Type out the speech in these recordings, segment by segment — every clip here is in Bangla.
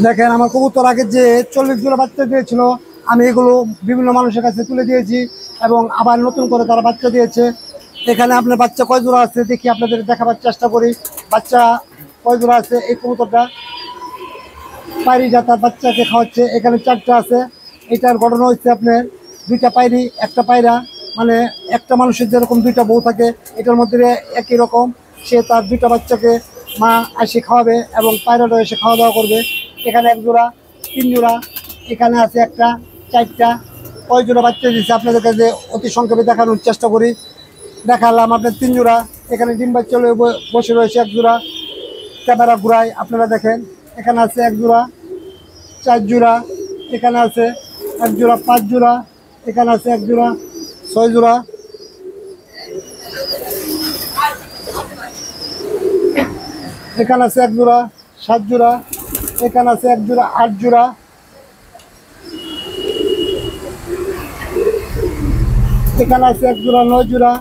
দেখেন আমার কবুতর আগে যে 40 জোড়া বাচ্চা দিয়েছিল, আমি এগুলো বিভিন্ন মানুষের কাছে তুলে দিয়েছি এবং আবার নতুন করে তারা বাচ্চা দিয়েছে। এখানে আপনার বাচ্চা কয় জোড়া আছে দেখি আপনাদের দেখাবার চেষ্টা করি। বাচ্চা কয় জোড়া আছে, এই কবুতরটা পায়রি জাতার বাচ্চাকে খাওয়াচ্ছে। এখানে 4টা আছে। এটার ঘটনা হচ্ছে আপনার 2টা পায়রি, একটা পায়রা, মানে একটা মানুষের যেরকম 2টা বউ থাকে এটার মধ্যে একই রকম। সে তার 2টা বাচ্চাকে মা এসে খাওয়াবে এবং পায়রাটা এসে খাওয়া দাওয়া করবে। এখানে 1 জোড়া, 3 জোড়া, এখানে আছে একটা, 4টা। কয় জোড়া বাচ্চা দিচ্ছে আপনাদের কাছে অতি সংক্ষেপে দেখানোর চেষ্টা করি। দেখালাম আপনার 3 জোড়া। এখানে ডিম বাচ্চা বসে রয়েছে 1 জোড়া। ক্যামেরা ঘুরাই আপনারা দেখেন। এখানে আছে 1 জোড়া, 4 জোড়া, এখানে আছে 1 জোড়া, 5 জোড়া, এখানে আছে 1 জোড়া, 6 জোড়া, এখানে আছে 1 জোড়া, 7 জোড়া, এখানে আছে 1 জোড়া, 8 জোড়া, এখানে আছে 1 জোড়া, 9 জোড়া,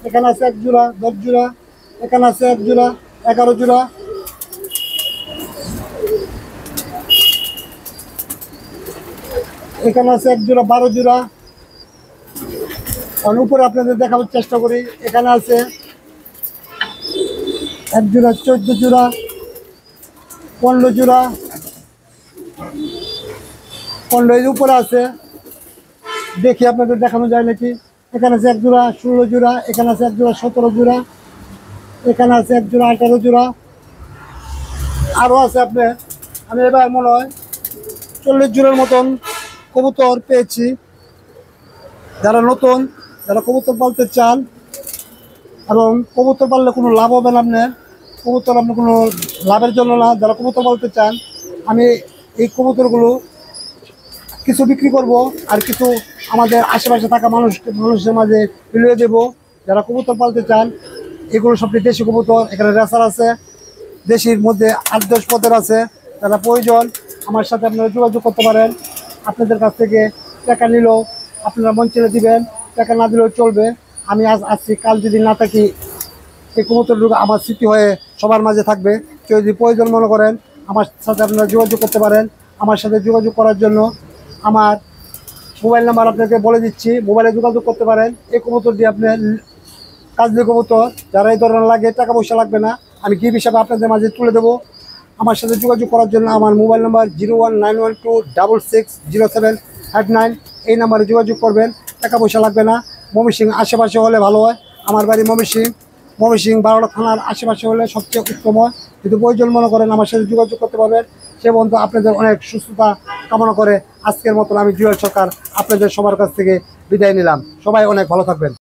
এখানে আছে 1 জোড়া, 10 জোড়া, এখানে আছে 1 জোড়া, 11 জোড়া, এখানে আছে 1 জোড়া, 12 জোড়া। উপরে আপনাদের দেখাবার চেষ্টা করি। এখানে আছে 1 জোড়া, 14 জোড়া, 15 জোড়া, 15 এর উপরে আছে। দেখি আপনাদের দেখানো যায় নাকি। এখানে আছে 1 জোড়া, 16 জোড়া, এখানে আছে 1 জোড়া, 17 জোড়া, এখানে আছে 1 জোড়া, 18 জোড়া, আরও আছে আপনার। আমি এবার মনে হয় 40 জোড়ার মতন কবুতর পেয়েছি। যারা নতুন, যারা কবুতর পালতে চান এবং কবুতর পাললে কোনো লাভ হবে না আপনার, কবুতর আপনার কোনো লাভের জন্য না, যারা কবুতর পালতে চান, আমি এই কবুতরগুলো কিছু বিক্রি করব আর কিছু আমাদের আশেপাশে থাকা মানুষের মাঝে বিলিয়ে দেবো। যারা কবুতর পালতে চান, এগুলো সবটি দেশি কবুতর। এখানে রেসার আছে, দেশির মধ্যে 8-10 পদের আছে। যারা প্রয়োজন আমার সাথে আপনারা যোগাযোগ করতে পারেন। আপনাদের কাছ থেকে টাকা নিলেও আপনারা মন ছেড়ে দিবেন, টাকা না দিলেও চলবে। আমি আজ আসছি, কাল যদি না থাকি এই কবুতরগুলো আমার স্মৃতি হয়ে সবার মাঝে থাকবে। কেউ যদি প্রয়োজন মনে করেন আমার সাথে আপনারা যোগাযোগ করতে পারেন। আমার সাথে যোগাযোগ করার জন্য আমার মোবাইল নাম্বার আপনাকে বলে দিচ্ছি, মোবাইলে যোগাযোগ করতে পারেন। এই কবুতর দিয়ে আপনার কাজলি কবুতর, যারা এই ধরনের লাগে, টাকা পয়সা লাগবে না, আমি গিফট হিসাবে আপনাদের মাঝে তুলে দেবো। আমার সাথে যোগাযোগ করার জন্য আমার মোবাইল নাম্বার 01912660759, এই নাম্বারে যোগাযোগ করবেন। টাকা পয়সা লাগবে না। ময়মনসিংহ আশেপাশে হলে ভালো হয়। আমার বাড়ি ময়মনসিংহ 12টা থানার আশেপাশে হলে সবচেয়ে উত্তম হয়। যদি প্রয়োজন মনে করেন আমার সাথে যোগাযোগ করতে পারবেন। সে পর্যন্ত আপনাদের অনেক সুস্থতা কামনা করে আজকের মতন আমি জুয়েল সরকার আপনাদের সবার কাছ থেকে বিদায় নিলাম। সবাই অনেক ভালো থাকবেন।